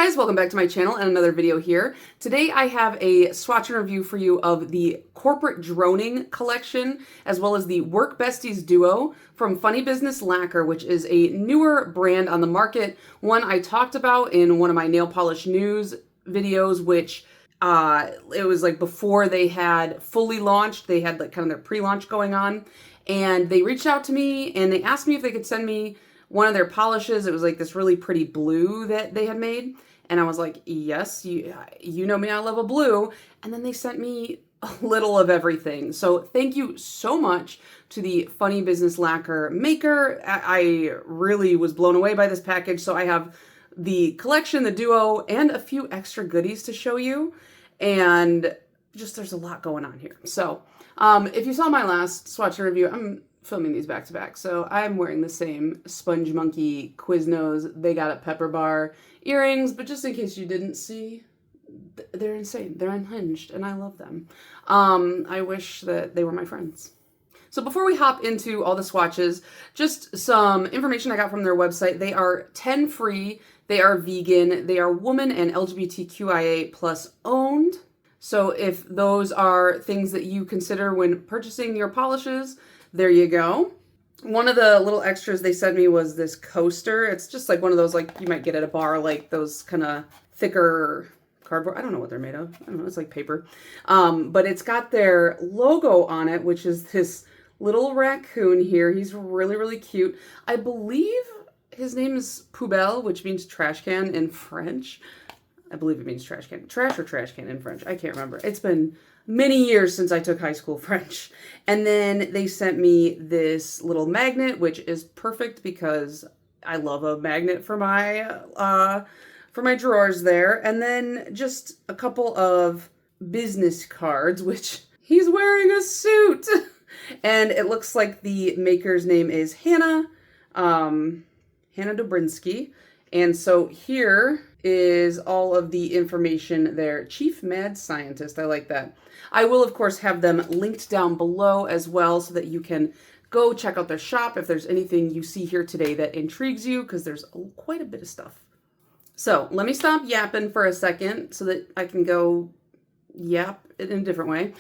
guys, welcome back to my channel and another video here. Today I have a swatch and review for you of the Corporate Droning collection, as well as the Work Besties Duo from Funny Business Lacquer, which is a newer brand on the market. One I talked about in one of my nail polish news videos, which it was like before they had fully launched. They had like kind of their pre-launch going on, and they reached out to me and they asked me if they could send me one of their polishes. It was like this really pretty blue that they had made. And I was like, yes, you know me, I love a blue. And then they sent me a little of everything. So thank you so much to the Funny Business Lacquer maker. I really was blown away by this package. So I have the collection, the duo, and a few extra goodies to show you. And just there's a lot going on here. So if you saw my last swatch and review, I'm filming these back to back. So I'm wearing the same Sponge Monkey Quiznos They Got It Pepper Bar earrings, but just in case you didn't see, they're insane. They're unhinged and I love them. I wish that they were my friends. So before we hop into all the swatches, just some information I got from their website. They are 10 free, they are vegan, they are woman and LGBTQIA plus owned. So if those are things that you consider when purchasing your polishes, there you go. One of the little extras they sent me was this coaster. It's just like one of those like you might get at a bar, like those kind of thicker cardboard. I don't know what they're made of. I don't know. It's like paper. But it's got their logo on it, which is this little raccoon here. He's really, really cute. I believe his name is Poubelle, which means trash can in French. I believe it means trash can. Trash or trash can in French. I can't remember. It's been many years since I took high school French. And then they sent me this little magnet, which is perfect because I love a magnet for my drawers there. And then just a couple of business cards, which he's wearing a suit. And it looks like the maker's name is Hannah Dobrinsky. And so here is all of the information there. Chief Mad Scientist. I like that. I will, of course, have them linked down below as well so that you can go check out their shop if there's anything you see here today that intrigues you, because there's quite a bit of stuff. So let me stop yapping for a second so that I can go yap in a different way.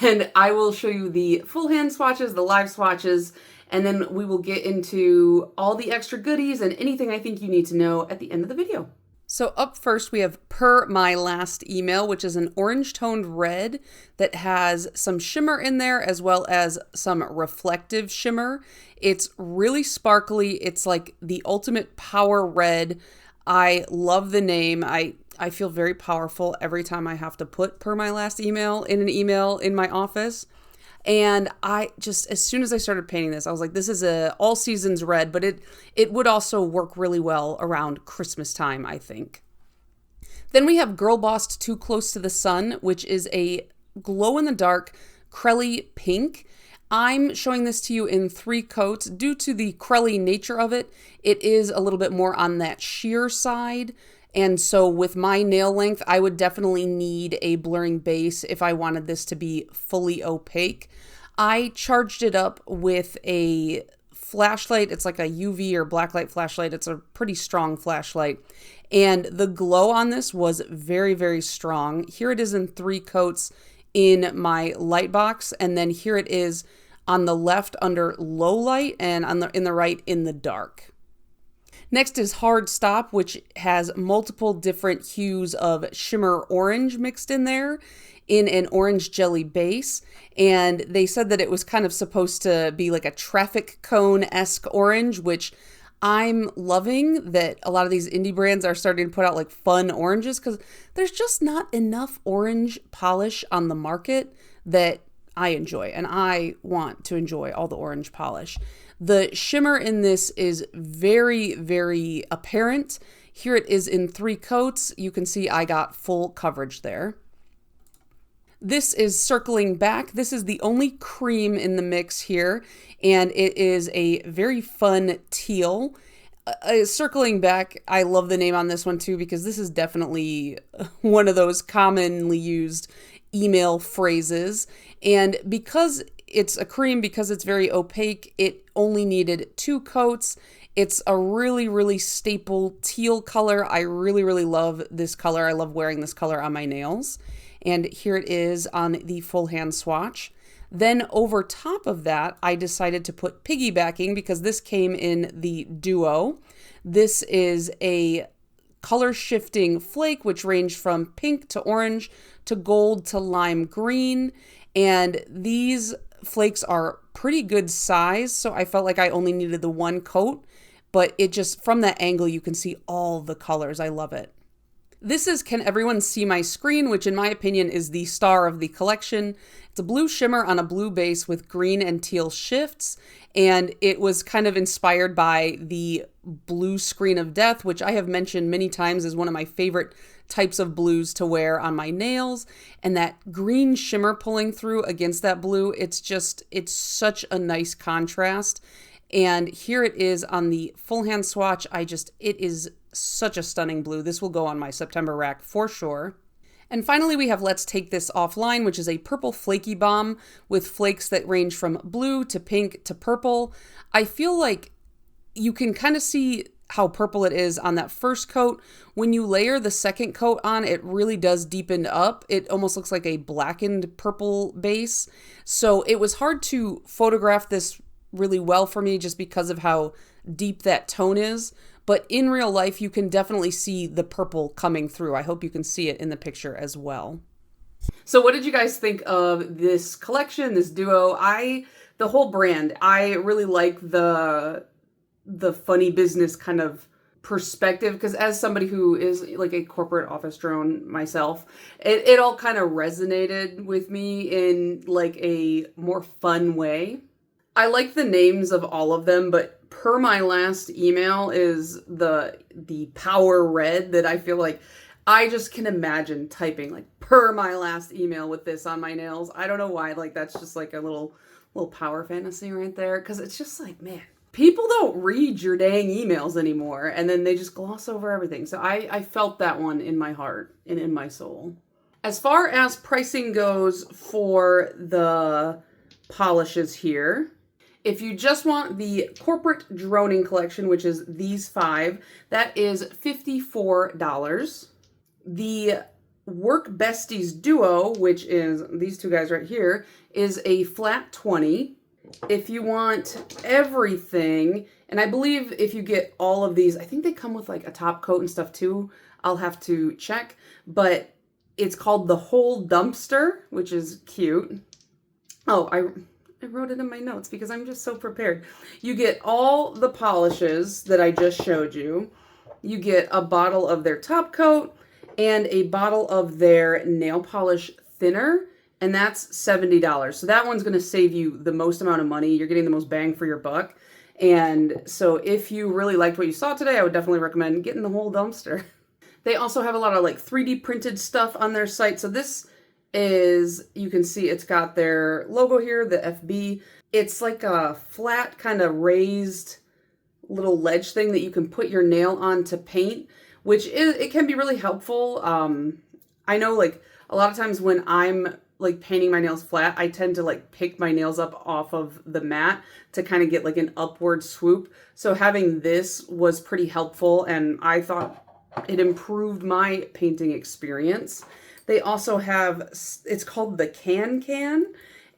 And I will show you the full hand swatches, the live swatches, and then we will get into all the extra goodies and anything I think you need to know at the end of the video. So up first we have Per My Last Email, which is an orange toned red that has some shimmer in there as well as some reflective shimmer. It's really sparkly. It's like the ultimate power red. I love the name. I feel very powerful every time I have to put Per My Last Email in an email in my office. And I just, as soon as I started painting this, I was like, this is a all seasons red, but it would also work really well around Christmas time, I think. Then we have Girl Bossed Too Close to the Sun, which is a glow in the dark, crelly pink. I'm showing this to you in 3 coats. Due to the crelly nature of it, it is a little bit more on that sheer side. And so with my nail length, I would definitely need a blurring base if I wanted this to be fully opaque. I charged it up with a flashlight. It's like a UV or blacklight flashlight. It's a pretty strong flashlight. And the glow on this was very, very strong. Here it is in 3 coats in my light box. And then here it is on the left under low light and in the right in the dark. Next is Hard Stop, which has multiple different hues of shimmer orange mixed in there in an orange jelly base. And they said that it was kind of supposed to be like a traffic cone-esque orange, which I'm loving that a lot of these indie brands are starting to put out like fun oranges, because there's just not enough orange polish on the market that I enjoy, and I want to enjoy all the orange polish. The shimmer in this is very, very apparent. Here it is in 3 coats. You can see I got full coverage there. This is Circling Back. This is the only cream in the mix here, and it is a very fun teal. Circling Back, I love the name on this one too, because this is definitely one of those commonly used email phrases. And because it's a cream, because it's very opaque, it only needed 2 coats. It's a really, really staple teal color. I really, really love this color. I love wearing this color on my nails. And here it is on the full hand swatch. Then over top of that, I decided to put Piggybacking because this came in the duo. This is a color shifting flake, which ranged from pink to orange to gold to lime green. And these flakes are pretty good size, so I felt like I only needed the one coat, but it just, from that angle, you can see all the colors. I love it. This is Can Everyone See My Screen, which in my opinion is the star of the collection. It's a blue shimmer on a blue base with green and teal shifts, and it was kind of inspired by the blue screen of death, which I have mentioned many times is one of my favorite types of blues to wear on my nails. And that green shimmer pulling through against that blue, it's such a nice contrast. And here it is on the full hand swatch. It is such a stunning blue. This will go on my September rack for sure. And finally, we have Let's Take This Offline, which is a purple flaky bomb with flakes that range from blue to pink to purple. I feel like you can kind of see how purple it is on that first coat. When you layer the second coat on, it really does deepen up. It almost looks like a blackened purple base. So it was hard to photograph this really well for me just because of how deep that tone is. But in real life, you can definitely see the purple coming through. I hope you can see it in the picture as well. So what did you guys think of this collection, this duo? The whole brand, I really like the funny business kind of perspective, because as somebody who is like a corporate office drone myself, it all kind of resonated with me in like a more fun way. I like the names of all of them, but per my last email is the power red that I feel like I just can imagine typing like per my last email with this on my nails. I don't know why, like that's just like a little power fantasy right there, because it's just like, man, people don't read your dang emails anymore, and then they just gloss over everything. So I felt that one in my heart and in my soul. As far as pricing goes for the polishes here, if you just want the corporate droning collection, which is these 5, that is $54. The Work Besties Duo, which is these two guys right here, is a flat $20. If you want everything, and I believe if you get all of these, I think they come with like a top coat and stuff too. I'll have to check, but it's called the Whole Dumpster, which is cute. Oh, I wrote it in my notes because I'm just so prepared. You get all the polishes that I just showed you. You get a bottle of their top coat and a bottle of their nail polish thinner, and that's $70. So that one's going to save you the most amount of money. You're getting the most bang for your buck. And so if you really liked what you saw today, I would definitely recommend getting the Whole Dumpster. They also have a lot of like 3D printed stuff on their site. So this is, you can see it's got their logo here, the FB. It's like a flat kind of raised little ledge thing that you can put your nail on to paint, which it can be really helpful. I know like a lot of times when I'm like painting my nails flat, I tend to like pick my nails up off of the mat to kind of get like an upward swoop. So having this was pretty helpful, and I thought it improved my painting experience. They also have, it's called the Can,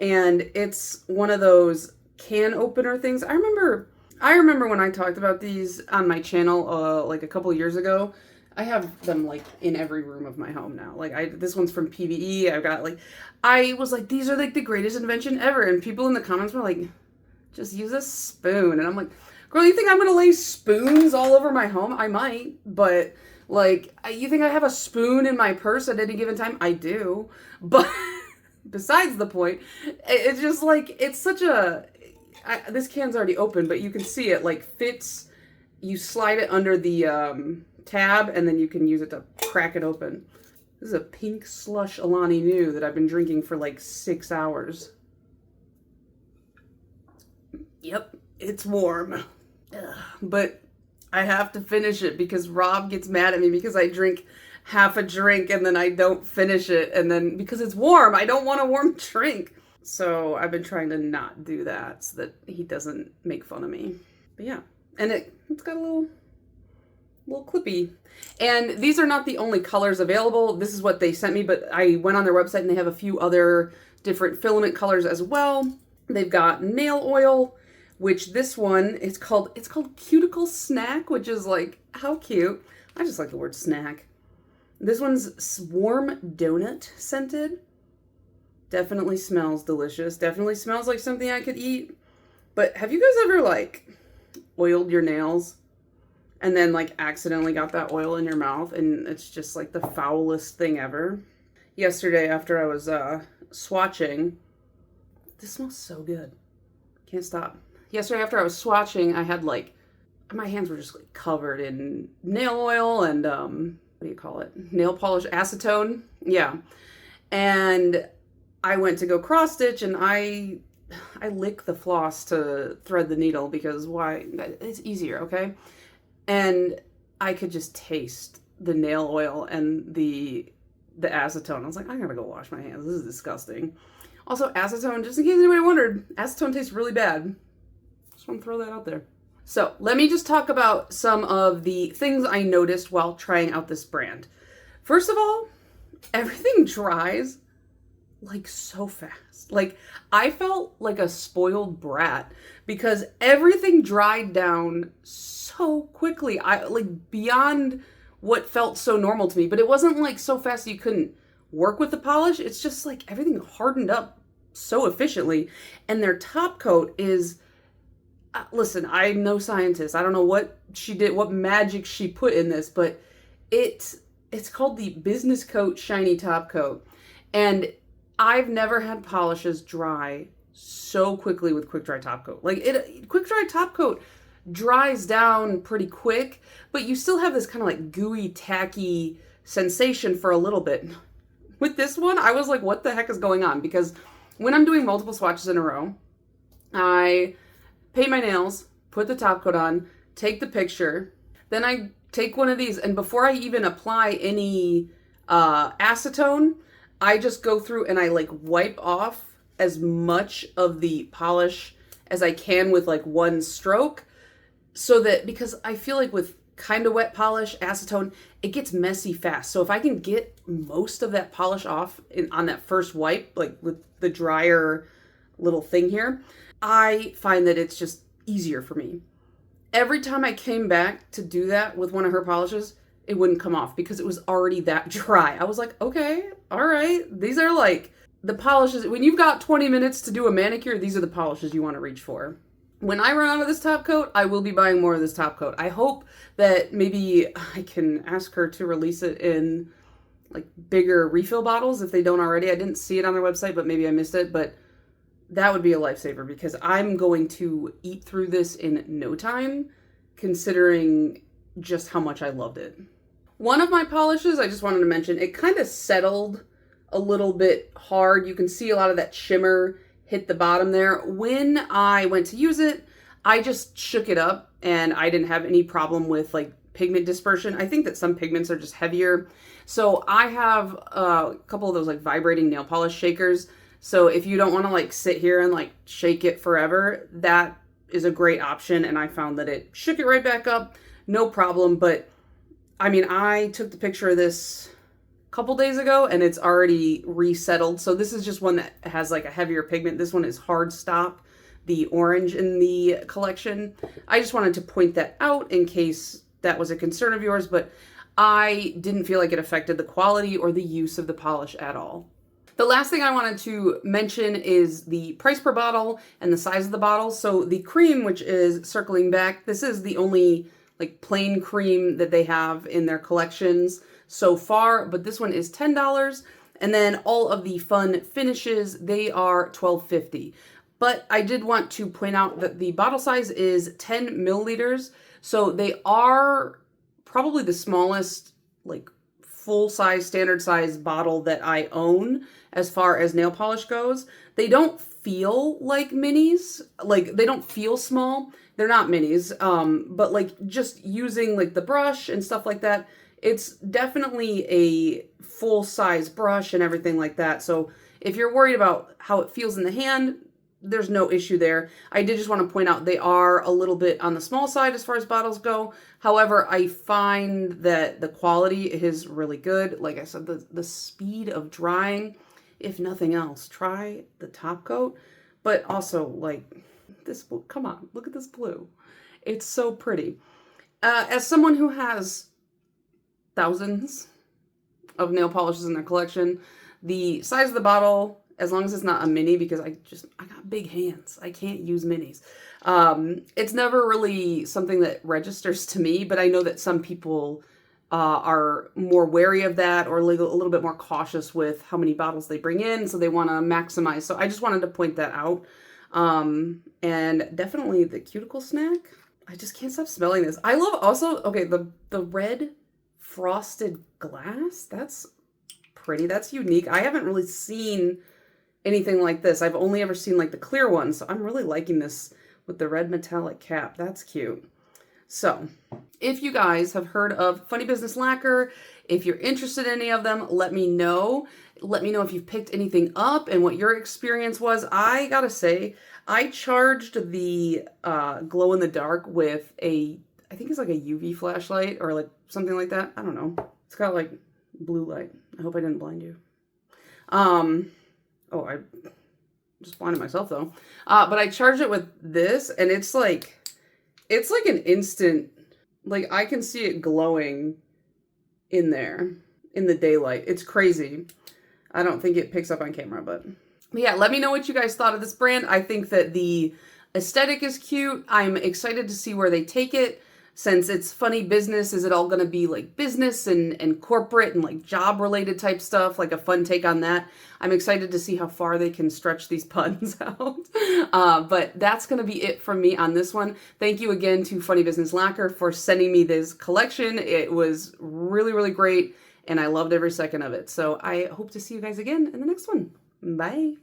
and it's one of those can opener things. I remember when I talked about these on my channel like a couple years ago. I have them like in every room of my home now. Like this one's from PBE. I was like, these are like the greatest invention ever. And people in the comments were like, just use a spoon. And I'm like, girl, you think I'm going to lay spoons all over my home? I might, but like, you think I have a spoon in my purse at any given time? I do. But besides the point, it's just like, it's such a, this can's already open, but you can see it like fits. You slide it under the tab, and then you can use it to crack it open. This is a pink slush Alani Nu that I've been drinking for like 6 hours. Yep, it's warm. Ugh. But I have to finish it because Rob gets mad at me because I drink half a drink and then I don't finish it. And then because it's warm, I don't want a warm drink. So I've been trying to not do that so that he doesn't make fun of me. But yeah. And it's got a little clippy. And these are not the only colors available. This is what they sent me, but I went on their website and they have a few other different filament colors as well. They've got nail oil, which this one is called Cuticle Snack, which is like, how cute. I just like the word snack. This one's warm donut scented. Definitely smells delicious. Definitely smells like something I could eat. But have you guys ever like oiled your nails and then like accidentally got that oil in your mouth and it's just like the foulest thing ever? Yesterday after I was swatching, this smells so good. Can't stop. Yesterday after I was swatching, I had like, my hands were just like covered in nail oil and what do you call it? Nail polish acetone. Yeah. And I went to go cross stitch and I lick the floss to thread the needle because why? It's easier, okay? And I could just taste the nail oil and the acetone. I was like, I gotta go wash my hands. This is disgusting. Also, acetone, just in case anybody wondered, acetone tastes really bad. Just want to throw that out there. So let me just talk about some of the things I noticed while trying out this brand. First of all, everything dries like so fast. Like I felt like a spoiled brat because everything dried down so quickly. I like beyond what felt so normal to me, but it wasn't like so fast you couldn't work with the polish. It's just like everything hardened up so efficiently. And their top coat is, listen, I'm no scientist. I don't know what she did, what magic she put in this, but it's called the Business Coat Shiny Top Coat. And I've never had polishes dry so quickly with Quick Dry Top Coat. Like Quick Dry Top Coat dries down pretty quick, but you still have this kind of like gooey, tacky sensation for a little bit. With this one, I was like, what the heck is going on? Because when I'm doing multiple swatches in a row, I paint my nails, put the top coat on, take the picture, then I take one of these, and before I even apply any acetone, I just go through and I like wipe off as much of the polish as I can with like one stroke, so that, because I feel like with kind of wet polish, acetone, it gets messy fast. So if I can get most of that polish off on that first wipe, like with the drier little thing here, I find that it's just easier for me. Every time I came back to do that with one of her polishes, it wouldn't come off because it was already that dry. I was like, okay, all right. These are like the polishes. When you've got 20 minutes to do a manicure, these are the polishes you want to reach for. When I run out of this top coat, I will be buying more of this top coat. I hope that maybe I can ask her to release it in like bigger refill bottles if they don't already. I didn't see it on their website, but maybe I missed it. But that would be a lifesaver because I'm going to eat through this in no time, considering just how much I loved it. One of my polishes, I just wanted to mention, it kind of settled a little bit hard. You can see a lot of that shimmer hit the bottom there. When I went to use it, I just shook it up and I didn't have any problem with like pigment dispersion. I think that some pigments are just heavier. So I have a couple of those like vibrating nail polish shakers. So if you don't want to like sit here and like shake it forever, that is a great option. And I found that it shook it right back up, no problem. But I mean, I took the picture of this a couple days ago and it's already resettled. So this is just one that has like a heavier pigment. This one is Hard Stop, the orange in the collection. I just wanted to point that out in case that was a concern of yours, but I didn't feel like it affected the quality or the use of the polish at all. The last thing I wanted to mention is the price per bottle and the size of the bottle. So the cream, which is Circling Back, this is the only like plain cream that they have in their collections so far, but this one is $10. And then all of the fun finishes, they are $12.50. But I did want to point out that the bottle size is 10 milliliters. So they are probably the smallest, like full size, standard size bottle that I own as far as nail polish goes. They don't feel like minis, like they don't feel small. They're not minis, but like just using like the brush and stuff like that, it's definitely a full size brush and everything like that. So if you're worried about how it feels in the hand, there's no issue there. I did just want to point out they are a little bit on the small side as far as bottles go. However, I find that the quality is really good. Like I said, the speed of drying, if nothing else, try the top coat. But also, like, this, come on, look at this blue. It's so pretty. As someone who has thousands of nail polishes in their collection, the size of the bottle, as long as it's not a mini, because I got big hands. I can't use minis. It's never really something that registers to me, but I know that some people are more wary of that, or a little bit more cautious with how many bottles they bring in, so they want to maximize. So I just wanted to point that out. And definitely the cuticle snack. I just can't stop smelling this. I love also, okay, the red frosted glass. That's pretty. That's unique. I haven't really seen anything like this. I've only ever seen like the clear ones. So I'm really liking this with the red metallic cap. That's cute. So if you guys have heard of Funny Business Lacquer, if you're interested in any of them, let me know. Let me know if you've picked anything up and what your experience was. I gotta say, I charged the glow in the dark with I think it's like a UV flashlight or like something like that. I don't know. It's got like blue light. I hope I didn't blind you. Oh, I just blinded myself though. But I charged it with this, and it's like an instant, like I can see it glowing in there in the daylight. It's crazy. I don't think it picks up on camera, but yeah, let me know what you guys thought of this brand. I think that the aesthetic is cute. I'm excited to see where they take it. Since it's funny business, is it all going to be like business and corporate and like job related type stuff, like a fun take on that? I'm excited to see how far they can stretch these puns out. But that's going to be it from me on this one. Thank you again to Funny Business Lacquer for sending me this collection. It was really, really great, and I loved every second of it. So I hope to see you guys again in the next one. Bye.